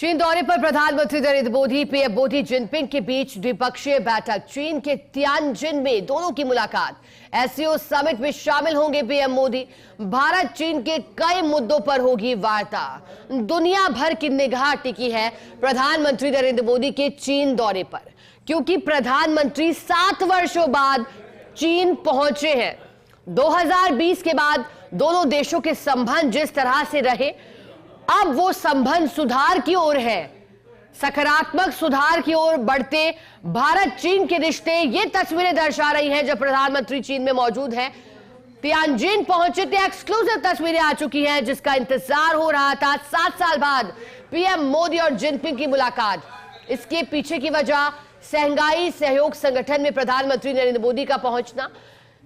चीन दौरे पर प्रधानमंत्री नरेंद्र मोदी पीएम मोदी जिनपिंग के बीच द्विपक्षीय बैठक। चीन के तियानजिन में दोनों की मुलाकात। एससीओ समिट में शामिल होंगे पीएम मोदी। भारत चीन के कई मुद्दों पर होगी वार्ता। दुनिया भर की निगाह टिकी है प्रधानमंत्री नरेंद्र मोदी के चीन दौरे पर, क्योंकि प्रधानमंत्री 7 वर्षों बाद चीन पहुंचे हैं। 2020 के बाद दोनों देशों के संबंध जिस तरह से रहे, अब वो संबंध सुधार की ओर है, सकारात्मक सुधार की ओर बढ़ते भारत चीन के रिश्ते। ये तस्वीरें दर्शा रही हैं जब प्रधानमंत्री चीन में मौजूद हैं। तियानजिन पहुंचे थे, एक्सक्लूसिव तस्वीरें आ चुकी हैं जिसका इंतजार हो रहा था। 7 साल बाद पीएम मोदी और जिनपिंग की मुलाकात। इसके पीछे की वजह शंघाई सहयोग संगठन में प्रधानमंत्री नरेंद्र मोदी का पहुंचना,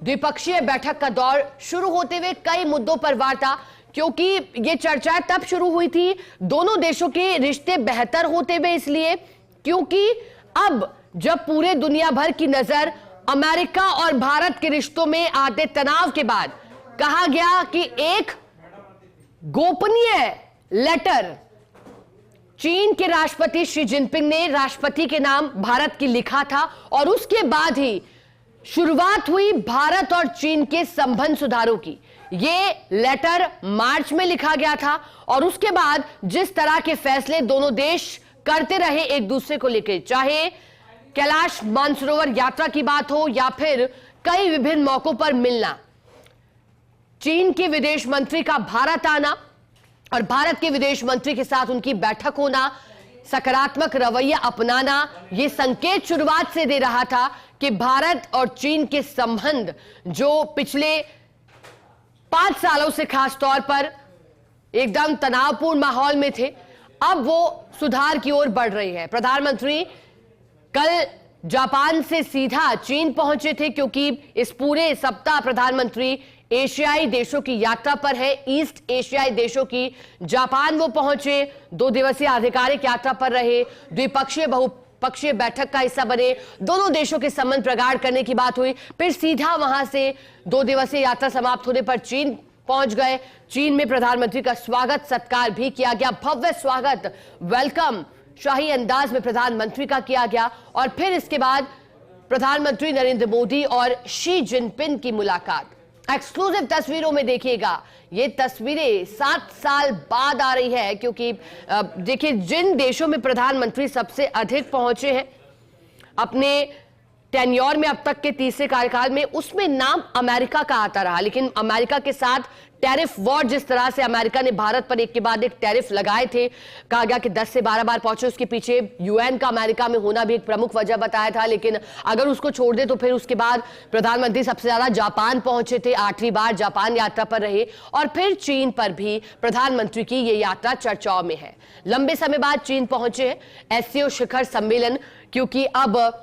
द्विपक्षीय बैठक का दौर शुरू होते हुए कई मुद्दों पर वार्ता, क्योंकि ये चर्चा तब शुरू हुई थी दोनों देशों के रिश्ते बेहतर होते हुए, इसलिए क्योंकि अब जब पूरे दुनिया भर की नजर अमेरिका और भारत के रिश्तों में आते तनाव के बाद कहा गया कि एक गोपनीय लेटर चीन के राष्ट्रपति शी जिनपिंग ने राष्ट्रपति के नाम भारत की लिखा था और उसके बाद ही शुरुआत हुई भारत और चीन के संबंध सुधारों की। ये लेटर मार्च में लिखा गया था और उसके बाद जिस तरह के फैसले दोनों देश करते रहे एक दूसरे को लेकर, चाहे कैलाश मानसरोवर यात्रा की बात हो या फिर कई विभिन्न मौकों पर मिलना, चीन के विदेश मंत्री का भारत आना और भारत के विदेश मंत्री के साथ उनकी बैठक होना, सकारात्मक रवैया अपनाना, यह संकेत शुरुआत से दे रहा था कि भारत और चीन के संबंध जो पिछले 5 सालों से खास तौर पर एकदम तनावपूर्ण माहौल में थे, अब वो सुधार की ओर बढ़ रही है। प्रधानमंत्री कल जापान से सीधा चीन पहुंचे थे, क्योंकि इस पूरे सप्ताह प्रधानमंत्री एशियाई देशों की यात्रा पर है। ईस्ट एशियाई देशों की जापान वो पहुंचे, 2 दिवसीय आधिकारिक यात्रा पर रहे, द्विपक्षीय बहुपक्षीय बैठक का हिस्सा बने, दोनों देशों के संबंध प्रगाढ़ करने की बात हुई। फिर सीधा वहां से 2 दिवसीय यात्रा समाप्त होने पर चीन पहुंच गए। चीन में प्रधानमंत्री का स्वागत सत्कार भी किया गया, भव्य स्वागत, वेलकम शाही अंदाज में प्रधानमंत्री का किया गया। और फिर इसके बाद प्रधानमंत्री नरेंद्र मोदी और शी जिनपिंग की मुलाकात। एक्सक्लूसिव तस्वीरों में देखिएगा, ये तस्वीरें 7 साल बाद आ रही है, क्योंकि देखिए जिन देशों में प्रधानमंत्री सबसे अधिक पहुंचे हैं अपने टेन्योर में अब तक के तीसरे कार्यकाल में, उसमें नाम अमेरिका का आता रहा, लेकिन अमेरिका के साथ टैरिफ वॉर, जिस तरह से अमेरिका ने भारत पर एक के बाद एक टैरिफ लगाए थे, कहा गया कि 10 से 12 बार पहुंचे। उसके पीछे यूएन का अमेरिका में होना भी एक प्रमुख वजह बताया था, लेकिन अगर उसको छोड़ दे तो फिर उसके बाद प्रधानमंत्री सबसे ज्यादा जापान पहुंचे थे, 8वीं बार जापान यात्रा पर रहे। और फिर चीन पर भी प्रधानमंत्री की यह यात्रा चर्चाओं में है। लंबे समय बाद चीन पहुंचे हैं एससीओ शिखर सम्मेलन, क्योंकि अब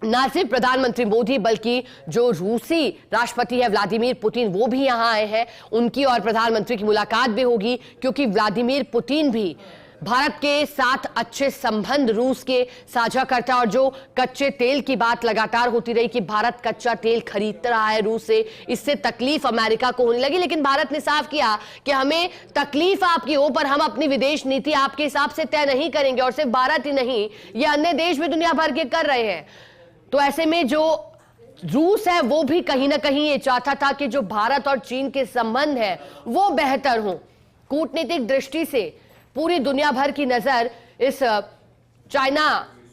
न सिर्फ प्रधानमंत्री मोदी बल्कि जो रूसी राष्ट्रपति है व्लादिमीर पुतिन, वो भी यहां आए हैं। उनकी और प्रधानमंत्री की मुलाकात भी होगी, क्योंकि व्लादिमीर पुतिन भी भारत के साथ अच्छे संबंध रूस के साझा करता है। और जो कच्चे तेल की बात लगातार होती रही कि भारत कच्चा तेल खरीद रहा है रूस से, इससे तकलीफ अमेरिका को होने लगी, लेकिन भारत ने साफ किया कि हमें तकलीफ आपकी हो, पर हम अपनी विदेश नीति आपके हिसाब से तय नहीं करेंगे। और सिर्फ भारत ही नहीं, ये अन्य देश भी दुनिया भर के कर रहे हैं। तो ऐसे में जो रूस है वो भी कहीं ना कहीं ये चाहता था कि जो भारत और चीन के संबंध है वो बेहतर हो। कूटनीतिक दृष्टि से पूरी दुनिया भर की नजर इस चाइना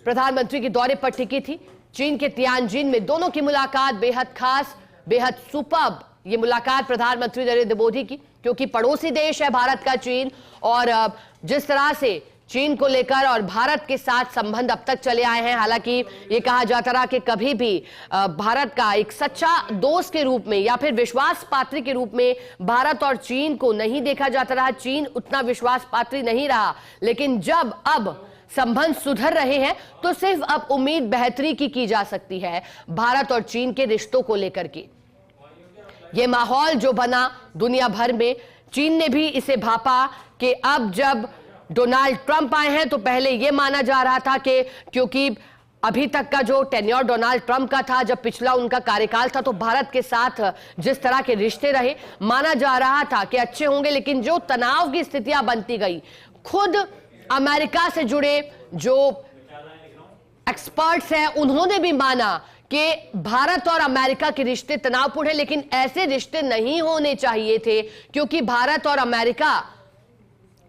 प्रधानमंत्री के दौरे पर टिकी थी। चीन के तियानजिन में दोनों की मुलाकात बेहद खास, बेहद सुपर्ब ये मुलाकात प्रधानमंत्री नरेंद्र मोदी की, क्योंकि पड़ोसी देश है भारत का चीन, और जिस तरह से चीन को लेकर और भारत के साथ संबंध अब तक चले आए हैं। हालांकि ये कहा जाता रहा कि कभी भी भारत का एक सच्चा दोस्त के रूप में या फिर विश्वास पात्री के रूप में भारत और चीन को नहीं देखा जाता रहा, चीन उतना विश्वास पात्री नहीं रहा। लेकिन जब अब संबंध सुधर रहे हैं तो सिर्फ अब उम्मीद बेहतरी की जा सकती है भारत और चीन के रिश्तों को लेकर के। ये माहौल जो बना दुनिया भर में, चीन ने भी इसे भापा कि अब जब डोनाल्ड ट्रंप आए हैं तो पहले यह माना जा रहा था कि क्योंकि अभी तक का जो टेन्योर डोनाल्ड ट्रंप का था, जब पिछला उनका कार्यकाल था, तो भारत के साथ जिस तरह के रिश्ते रहे माना जा रहा था कि अच्छे होंगे, लेकिन जो तनाव की स्थितियां बनती गई, खुद अमेरिका से जुड़े जो एक्सपर्ट्स हैं उन्होंने भी माना कि भारत और अमेरिका के रिश्ते तनावपूर्ण हैं, लेकिन ऐसे रिश्ते नहीं होने चाहिए थे, क्योंकि भारत और अमेरिका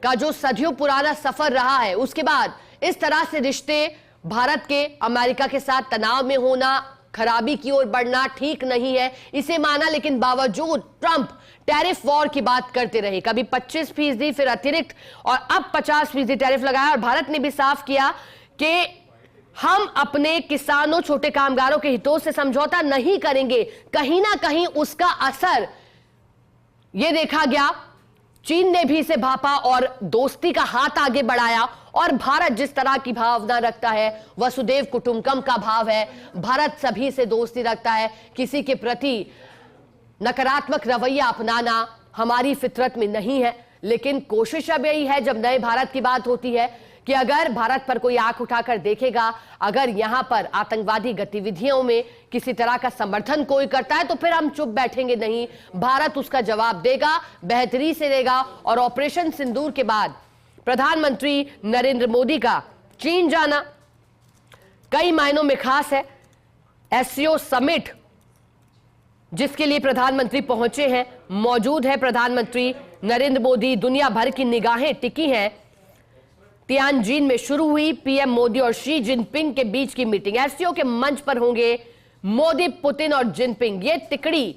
का जो सदियों पुराना सफर रहा है, उसके बाद इस तरह से रिश्ते भारत के अमेरिका के साथ तनाव में होना, खराबी की ओर बढ़ना ठीक नहीं है, इसे माना। लेकिन बावजूद ट्रंप टैरिफ वॉर की बात करते रहे, कभी 25%, फिर अतिरिक्त, और अब 50% टैरिफ लगाया। और भारत ने भी साफ किया कि हम अपने किसानों, छोटे कामगारों के हितों से समझौता नहीं करेंगे। कहीं ना कहीं उसका असर यह देखा गया, चीन ने भी इसे भापा और दोस्ती का हाथ आगे बढ़ाया। और भारत जिस तरह की भावना रखता है, वसुदेव कुटुंबकम का भाव है, भारत सभी से दोस्ती रखता है, किसी के प्रति नकारात्मक रवैया अपनाना हमारी फितरत में नहीं है। लेकिन कोशिश अब यही है, जब नए भारत की बात होती है, कि अगर भारत पर कोई आंख उठाकर देखेगा, अगर यहां पर आतंकवादी गतिविधियों में किसी तरह का समर्थन कोई करता है, तो फिर हम चुप बैठेंगे नहीं, भारत उसका जवाब देगा, बेहतरी से देगा। और ऑपरेशन सिंदूर के बाद प्रधानमंत्री नरेंद्र मोदी का चीन जाना कई मायनों में खास है। एससीओ समिट जिसके लिए प्रधानमंत्री पहुंचे हैं, मौजूद है प्रधानमंत्री नरेंद्र मोदी। दुनिया भर की निगाहें टिकी हैं तियानजिन में शुरू हुई पीएम मोदी और शी जिनपिंग के बीच की मीटिंग। एससीओ के मंच पर होंगे मोदी, पुतिन और जिनपिंग। ये तिकड़ी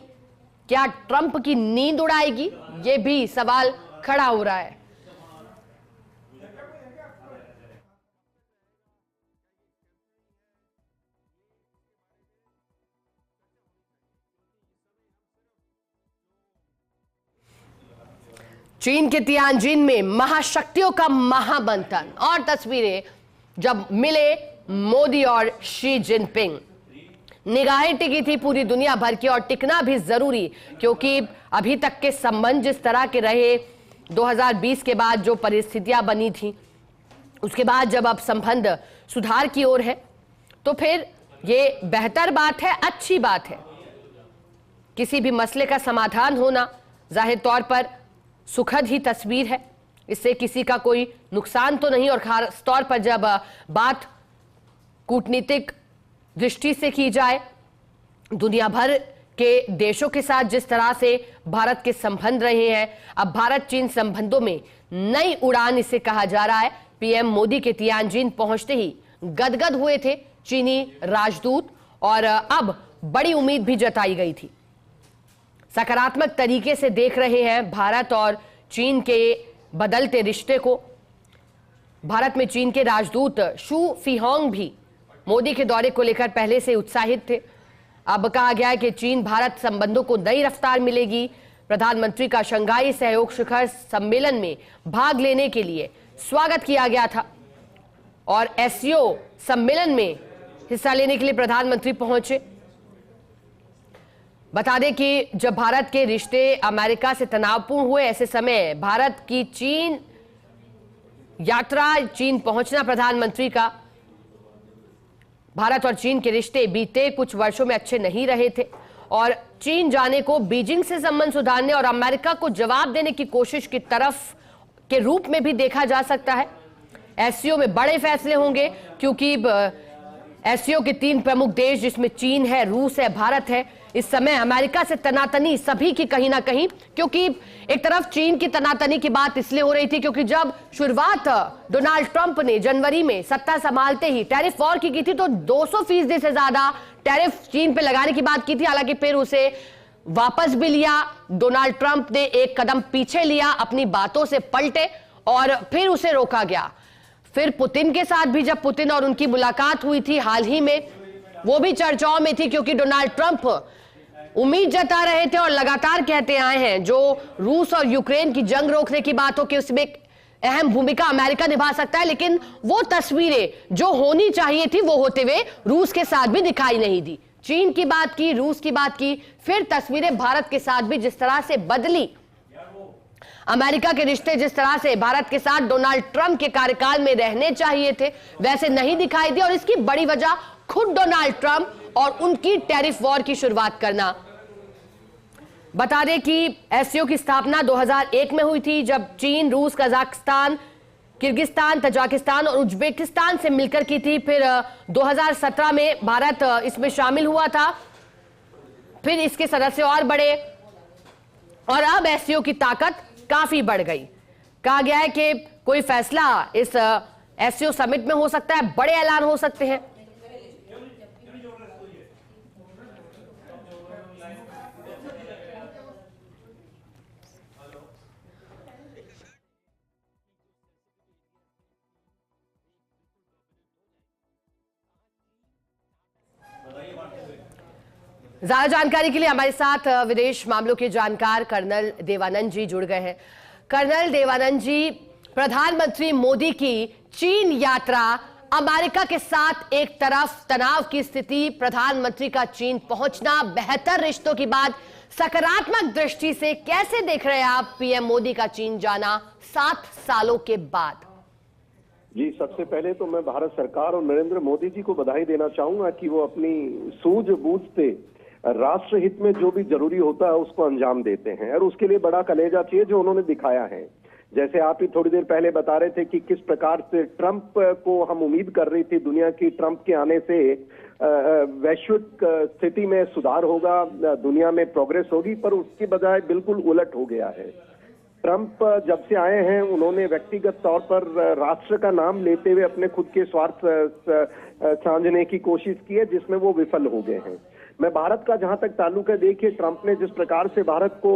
क्या ट्रंप की नींद उड़ाएगी, ये भी सवाल खड़ा हो रहा है। चीन के तियानजिन में महाशक्तियों का महामंथन और तस्वीरें जब मिले मोदी और शी जिनपिंग। निगाहें टिकी थी पूरी दुनिया भर की, और टिकना भी जरूरी, क्योंकि अभी तक के संबंध जिस तरह के रहे, 2020 के बाद जो परिस्थितियां बनी थी, उसके बाद जब अब संबंध सुधार की ओर है, तो फिर ये बेहतर बात है, अच्छी बात है। किसी भी मसले का समाधान होना जाहिर तौर पर सुखद ही तस्वीर है, इससे किसी का कोई नुकसान तो नहीं। और खास तौर पर जब बात कूटनीतिक दृष्टि से की जाए, दुनिया भर के देशों के साथ जिस तरह से भारत के संबंध रहे हैं, अब भारत चीन संबंधों में नई उड़ान इसे कहा जा रहा है। पीएम मोदी के तियानजिन पहुंचते ही गदगद हुए थे चीनी राजदूत, और अब बड़ी उम्मीद भी जताई गई थी। सकारात्मक तरीके से देख रहे हैं भारत और चीन के बदलते रिश्ते को। भारत में चीन के राजदूत शू फीहोंग भी मोदी के दौरे को लेकर पहले से उत्साहित थे। अब कहा गया है कि चीन भारत संबंधों को नई रफ्तार मिलेगी। प्रधानमंत्री का शंघाई सहयोग शिखर सम्मेलन में भाग लेने के लिए स्वागत किया गया था, और एससीओ सम्मेलन में हिस्सा लेने के लिए प्रधानमंत्री पहुंचे। बता दें कि जब भारत के रिश्ते अमेरिका से तनावपूर्ण हुए, ऐसे समय भारत की चीन यात्रा, चीन पहुंचना प्रधानमंत्री का, भारत और चीन के रिश्ते बीते कुछ वर्षों में अच्छे नहीं रहे थे, और चीन जाने को बीजिंग से संबंध सुधारने और अमेरिका को जवाब देने की कोशिश की तरफ के रूप में भी देखा जा सकता है। एससीओ में बड़े फैसले होंगे, क्योंकि एससीओ के 3 प्रमुख देश जिसमें चीन है, रूस है, भारत है, इस समय अमेरिका से तनातनी सभी की कहीं ना कहीं, क्योंकि एक तरफ चीन की तनातनी की बात इसलिए हो रही थी क्योंकि जब शुरुआत डोनाल्ड ट्रंप ने जनवरी में सत्ता संभालते ही टैरिफ वॉर की थी, तो 200% से ज्यादा टैरिफ चीन पे लगाने की बात की थी। हालांकि फिर उसे वापस भी लिया, डोनाल्ड ट्रंप ने एक कदम पीछे लिया, अपनी बातों से पलटे और फिर उसे रोका गया। फिर पुतिन के साथ भी जब पुतिन और उनकी मुलाकात हुई थी हाल ही में, वो भी चर्चाओं में थी, क्योंकि डोनाल्ड ट्रंप उम्मीद जता रहे थे और लगातार कहते आए हैं जो रूस और यूक्रेन की जंग रोकने की बात हो कि उसमें एक अहम भूमिका अमेरिका निभा सकता है, लेकिन वो तस्वीरें जो होनी चाहिए थी वो होते हुए रूस के साथ भी दिखाई नहीं दी। चीन की बात की, रूस की बात की, फिर तस्वीरें भारत के साथ भी जिस तरह से बदली, अमेरिका के रिश्ते जिस तरह से भारत के साथ डोनाल्ड ट्रंप के कार्यकाल में रहने चाहिए थे वैसे नहीं दिखाई दी, और इसकी बड़ी वजह खुद डोनाल्ड ट्रंप और उनकी टैरिफ वॉर की शुरुआत करना। बता दें कि एससीओ की स्थापना 2001 में हुई थी, जब चीन, रूस, कजाकिस्तान किर्गिस्तान, तजाकिस्तान और उज्बेकिस्तान से मिलकर की थी। फिर 2017 में भारत इसमें शामिल हुआ था, फिर इसके सदस्य और बढ़े और अब एससीओ की ताकत काफी बढ़ गई। कहा गया है कि कोई फैसला इस एससीओ समिट में हो सकता है, बड़े ऐलान हो सकते हैं। ज्यादा जानकारी के लिए हमारे साथ विदेश मामलों के जानकार कर्नल देवानंद जी जुड़ गए हैं। कर्नल देवानंद जी, प्रधानमंत्री मोदी की चीन यात्रा, अमेरिका के साथ एक तरफ तनाव की स्थिति, प्रधानमंत्री का चीन पहुंचना, बेहतर रिश्तों की बात, सकारात्मक दृष्टि से कैसे देख रहे हैं आप पीएम मोदी का चीन जाना 7 सालों के बाद? जी, सबसे पहले तो मैं भारत सरकार और नरेंद्र मोदी जी को बधाई देना चाहूंगा कि वो अपनी सूझबूझ से राष्ट्र हित में जो भी जरूरी होता है उसको अंजाम देते हैं और उसके लिए बड़ा कलेजा चाहिए जो उन्होंने दिखाया है। जैसे आप ही थोड़ी देर पहले बता रहे थे कि किस प्रकार से ट्रंप को हम उम्मीद कर रही थी दुनिया की, ट्रंप के आने से वैश्विक स्थिति में सुधार होगा, दुनिया में प्रोग्रेस होगी, पर उसकी बजाय बिल्कुल उलट हो गया है। ट्रंप जब से आए हैं उन्होंने व्यक्तिगत तौर पर राष्ट्र का नाम लेते हुए अपने खुद के स्वार्थ सांझने की कोशिश की है, जिसमें वो विफल हो गए हैं। मैं भारत का जहां तक ताल्लुक है, देखिए ट्रंप ने जिस प्रकार से भारत को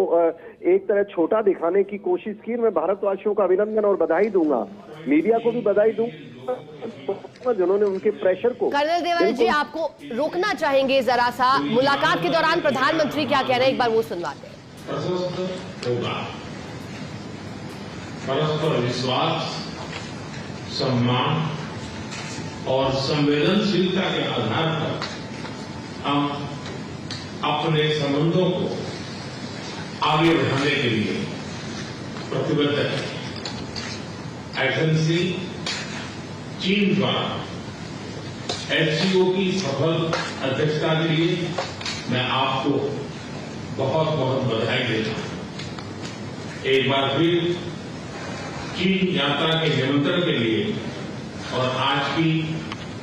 एक तरह छोटा दिखाने की कोशिश की, मैं भारतवासियों का अभिनंदन और बधाई दूंगा, मीडिया को भी बधाई दूंगा जिन्होंने उनके प्रेशर को। कर्नल देवानंद जी, आपको रोकना चाहेंगे जरा सा, मुलाकात के दौरान प्रधानमंत्री क्या कह रहे हैं, एक बार वो सुनवाते हैं। परस्पर विश्वास, सम्मान और संवेदनशीलता के आधार पर हम अपने संबंधों को आगे बढ़ाने के लिए प्रतिबद्ध हैं। एथेंस चीन द्वारा एससीओ की सफल अध्यक्षता के लिए मैं आपको बहुत बहुत बधाई देता हूं। एक बार फिर चीन यात्रा के निमंत्रण के लिए और आज की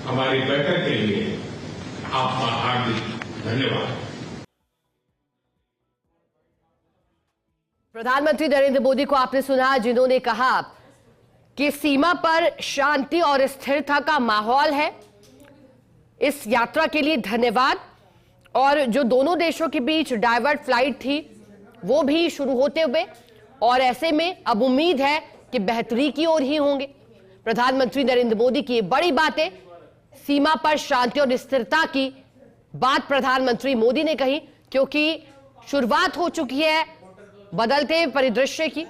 हमारी बैठक के लिए आपका हार्दिक धन्यवाद। प्रधानमंत्री नरेंद्र मोदी को आपने सुना, जिन्होंने कहा कि सीमा पर शांति और स्थिरता का माहौल है। इस यात्रा के लिए धन्यवाद। और जो दोनों देशों के बीच डाइवर्ट फ्लाइट थी वो भी शुरू होते हुए, और ऐसे में अब उम्मीद है कि बेहतरी की ओर ही होंगे। प्रधानमंत्री नरेंद्र मोदी की बड़ी बातें, सीमा पर शांति और स्थिरता की बात प्रधानमंत्री मोदी ने कही, क्योंकि शुरुआत हो चुकी है बदलते परिदृश्य की।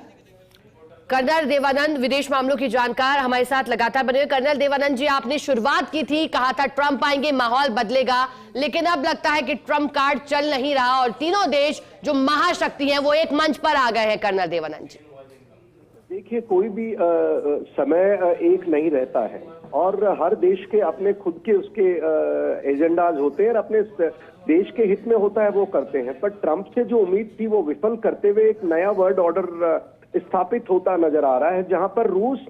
कर्नल देवानंद, विदेश मामलों की जानकार, हमारे साथ लगातार बने हुए। कर्नल देवानंद जी, आपने शुरुआत की थी, कहा था ट्रंप आएंगे माहौल बदलेगा, लेकिन अब लगता है कि ट्रंप कार्ड चल नहीं रहा और तीनों देश जो महाशक्ति हैं वो एक मंच पर आ गए हैं। कर्नल देवानंद जी, देखिए, कोई भी समय एक नहीं रहता है और हर देश के अपने खुद के उसके एजेंडाज होते हैं और अपने देश के हित में होता है वो करते हैं। पर ट्रंप से जो उम्मीद थी वो विफल करते हुए एक नया वर्ल्ड ऑर्डर स्थापित होता नजर आ रहा है, जहां पर रूस,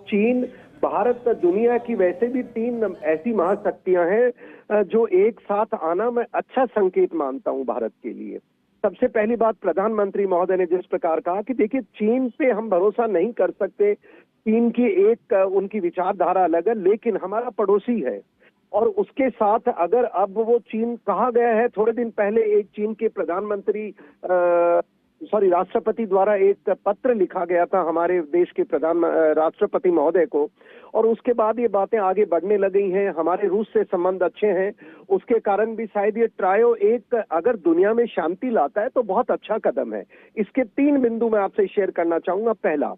चीन, भारत, दुनिया की वैसे भी 3 ऐसी महाशक्तियां हैं जो एक साथ आना मैं अच्छा संकेत मानता हूं भारत के लिए। सबसे पहली बात, प्रधानमंत्री महोदय ने जिस प्रकार कहा कि देखिए चीन पे हम भरोसा नहीं कर सकते, चीन की एक उनकी विचारधारा अलग है, लेकिन हमारा पड़ोसी है और उसके साथ अगर अब वो चीन, कहा गया है थोड़े दिन पहले एक चीन के राष्ट्रपति द्वारा एक पत्र लिखा गया था हमारे देश के राष्ट्रपति महोदय को, और उसके बाद ये बातें आगे बढ़ने लगी हैं। हमारे रूस से संबंध अच्छे हैं, उसके कारण भी शायद ये ट्रायो एक अगर दुनिया में शांति लाता है तो बहुत अच्छा कदम है। इसके 3 बिंदु मैं आपसे शेयर करना चाहूंगा। पहला,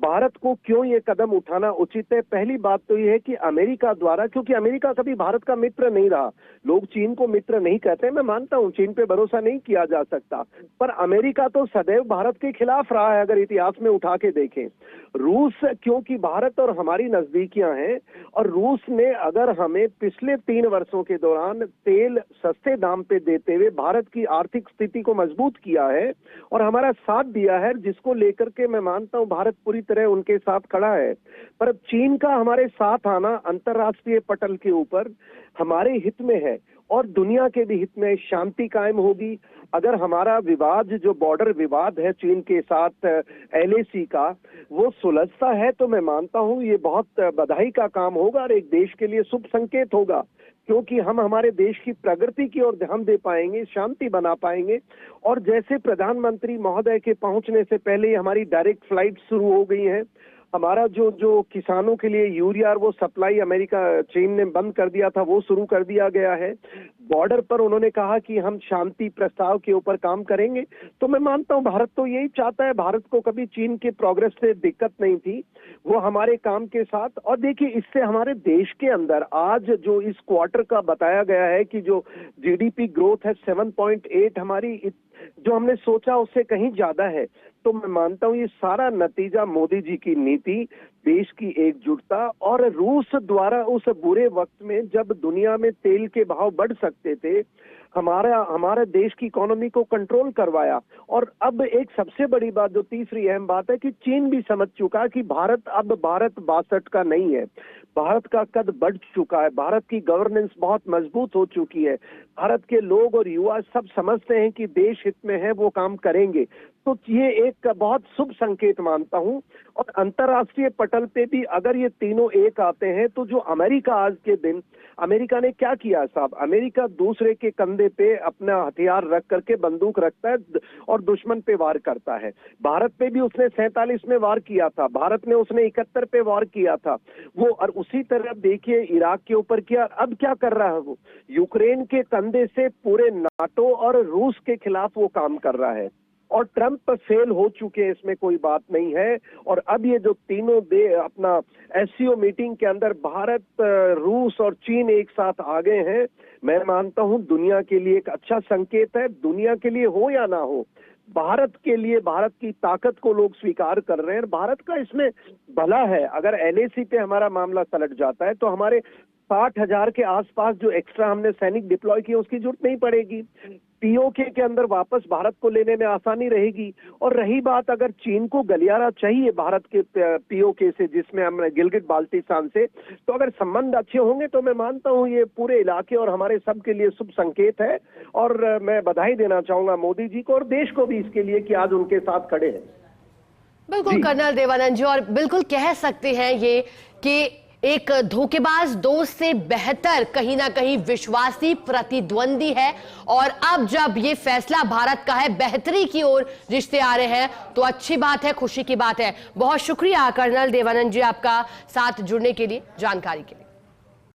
भारत को क्यों ये कदम उठाना उचित है। पहली बात तो ये है कि अमेरिका द्वारा, क्योंकि अमेरिका कभी भारत का मित्र नहीं रहा, लोग चीन को मित्र नहीं कहते, मैं मानता हूं चीन पे भरोसा नहीं किया जा सकता, पर अमेरिका तो सदैव भारत के खिलाफ रहा है, अगर इतिहास में उठा के देखें। रूस, क्योंकि भारत और हमारी नजदीकियां हैं, और रूस ने अगर हमें पिछले 3 वर्षों के दौरान तेल सस्ते दाम पे देते हुए भारत की आर्थिक स्थिति को मजबूत किया है और हमारा साथ दिया है, जिसको लेकर के मैं मानता हूं भारत पूरी तरह उनके साथ खड़ा है। पर अब चीन का हमारे साथ आना अंतर्राष्ट्रीय पटल के ऊपर हमारे हित में है और दुनिया के भी हित में। शांति कायम होगी अगर हमारा विवाद, जो बॉर्डर विवाद है चीन के साथ LAC का, वो सुलझता है तो मैं मानता हूं ये बहुत बधाई का काम होगा और एक देश के लिए शुभ संकेत होगा, क्योंकि हम हमारे देश की प्रगति की ओर ध्यान दे पाएंगे, शांति बना पाएंगे। और जैसे प्रधानमंत्री महोदय के पहुंचने से पहले ही हमारी डायरेक्ट फ्लाइट शुरू हो गई है। हमारा जो किसानों के लिए यूरिया वो सप्लाई अमेरिका चीन ने बंद कर दिया था, वो शुरू कर दिया गया है। बॉर्डर पर उन्होंने कहा कि हम शांति प्रस्ताव के ऊपर काम करेंगे। तो मैं मानता हूं भारत तो यही चाहता है, भारत को कभी चीन के प्रोग्रेस से दिक्कत नहीं थी, वो हमारे काम के साथ। और देखिए, इससे हमारे देश के अंदर आज जो इस क्वार्टर का बताया गया है कि जो GDP ग्रोथ है 7.8, हमारी जो हमने सोचा उससे कहीं ज्यादा है। तो मैं मानता हूं ये सारा नतीजा मोदी जी की नीति, देश की एकजुटता और रूस द्वारा उस बुरे वक्त में जब दुनिया में तेल के भाव बढ़ सकते थे, हमारे देश की इकोनॉमी को कंट्रोल करवाया। और अब एक सबसे बड़ी बात, जो तीसरी अहम बात है, कि चीन भी समझ चुका कि भारत अब भारत 62 का नहीं है, भारत का कद बढ़ चुका है, भारत की गवर्नेंस बहुत मजबूत हो चुकी है, भारत के लोग और युवा सब समझते हैं कि देश हित में है, वो काम करेंगे। तो ये एक बहुत शुभ संकेत मानता हूं। और अंतर्राष्ट्रीय पटल पे भी अगर ये तीनों एक आते हैं, तो जो अमेरिका आज के दिन, अमेरिका ने क्या किया साहब, अमेरिका दूसरे के कंधे पे अपना हथियार रख करके बंदूक रखता है और दुश्मन पे वार करता है। भारत पे भी उसने 47 में वार किया था, भारत ने उसने 71 पे वार किया था वो, और उसी तरह देखिए इराक के ऊपर किया। अब क्या कर रहा है वो, यूक्रेन के कंधे से पूरे नाटो और रूस के खिलाफ वो काम कर रहा है। और ट्रंप फेल हो चुके हैं, इसमें कोई बात नहीं है। और अब ये जो तीनों अपना SCO मीटिंग के अंदर भारत, रूस और चीन एक साथ आ गए हैं, मैं मानता हूं दुनिया के लिए एक अच्छा संकेत है। दुनिया के लिए हो या ना हो, भारत के लिए, भारत की ताकत को लोग स्वीकार कर रहे हैं। भारत का इसमें भला है। अगर LAC पे हमारा मामला पलट जाता है तो हमारे 60,000 के आसपास जो एक्स्ट्रा हमने सैनिक डिप्लॉय किए उसकी जरूरत नहीं पड़ेगी। POK के अंदर वापस भारत को लेने में आसानी रहेगी। और रही बात, अगर चीन को गलियारा चाहिए भारत के POK से, जिसमें हमने गिलगित बाल्टिस्तान से, तो अगर संबंध अच्छे होंगे तो मैं मानता हूं ये पूरे इलाके और हमारे सब के लिए शुभ संकेत है। और मैं बधाई देना चाहूंगा मोदी जी को और देश को भी इसके लिए कि आज उनके साथ खड़े हैं। बिल्कुल कर्नल देवानंद जी, और बिल्कुल कह सकते हैं ये कि एक धोखेबाज दोस्त से बेहतर कहीं ना कहीं विश्वासी प्रतिद्वंदी है। और अब जब ये फैसला भारत का है, बेहतरी की ओर रिश्ते आ रहे हैं, तो अच्छी बात है, खुशी की बात है। बहुत शुक्रिया कर्नल देवानंद जी आपका साथ जुड़ने के लिए, जानकारी के लिए।